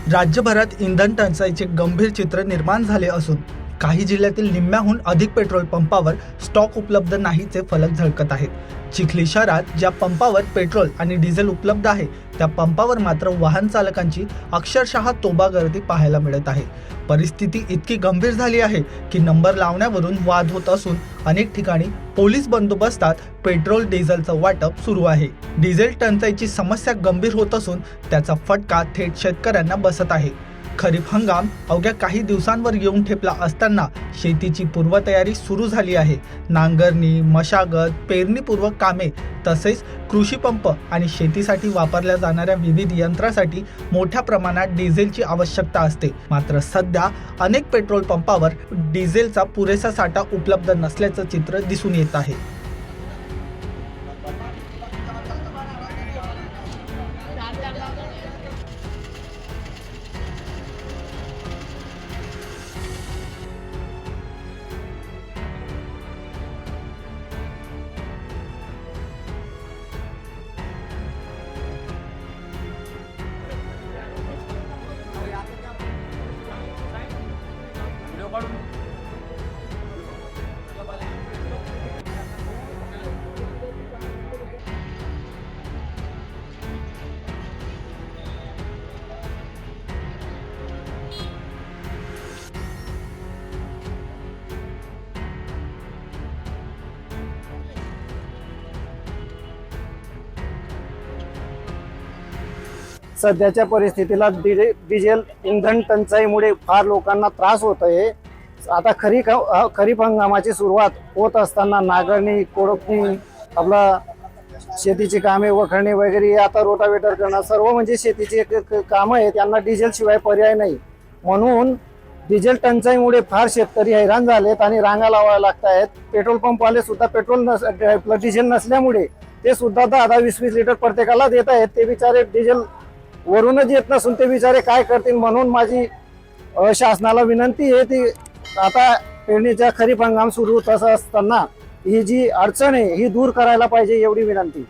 राज्यभरात इंधन टंचाईचे गंभीर चित्र निर्माण झाले असून काही जिल्ह्यातील निम्म्याहून अधिक पेट्रोल पंपावर स्टॉक उपलब्ध नाहीचे फलक झळकत आहेत। चिखली शहरात ज्या पंपावर पेट्रोल आणि डिझेल उपलब्ध आहे त्या पंपावर मात्र वाहन चालकांची अक्षरशः तोबा गर्दी पाहायला मिळत आहे। परिस्थिती इतकी गंभीर झाली आहे की नंबर लावण्यावरून वाद होत असून अनेक ठिकाणी पोलीस बंदोबस्तात पेट्रोल डिझेलचं वाटप सुरू आहे। डिझेल टंचाईची समस्या गंभीर होत असून त्याचा फटका थेट शेतकऱ्यांना बसत आहे। खरीप हंगाम अवघ्या काही दिवसांवर येऊन ठेपला असताना शेतीची पूर्वतयारी सुरू झाली आहे। नांगरणी, मशागत, पेरणीपूर्व कामे तसेच कृषी पंप आणि शेतीसाठी वापरल्या जाणाऱ्या विविध यंत्रासाठी मोठ्या प्रमाणात डिझेलची आवश्यकता असते। मात्र सध्या अनेक पेट्रोल पंपावर डिझेलचा पुरेसा साठा उपलब्ध नसल्याचं चित्र दिसून येत आहे। सध्याच्या परिस्थितीला डिझेल इंधन टंचाईमुळे फार लोकांना त्रास होत आहे। आता खरीप हंगामाची सुरुवात होत असताना नांगरणी, कोळपणी, आपला शेतीची कामे, वखरणी वगैरे, आता रोटावेटर करणं, सर्व म्हणजे शेतीची कामं आहेत, त्यांना डिझेल शिवाय पर्याय नाही। म्हणून डिझेल टंचाईमुळे फार शेतकरी हैराण झालेत आणि रांगा लावायला लागत आहेत। पेट्रोल पंपवाले सुद्धा डिझेल नसल्यामुळे ते सुद्धा 10-20 लिटर प्रत्येकाला देत आहेत। ते बिचारे डिझेल वरूनच येत नसून ते बिचारे काय करतील, म्हणून माझी शासनाला विनंती आहे ती आता पेरणीच्या खरीप हंगाम सुरू होत असताना ही जी अडचण आहे ही दूर करायला पाहिजे, एवढी विनंती।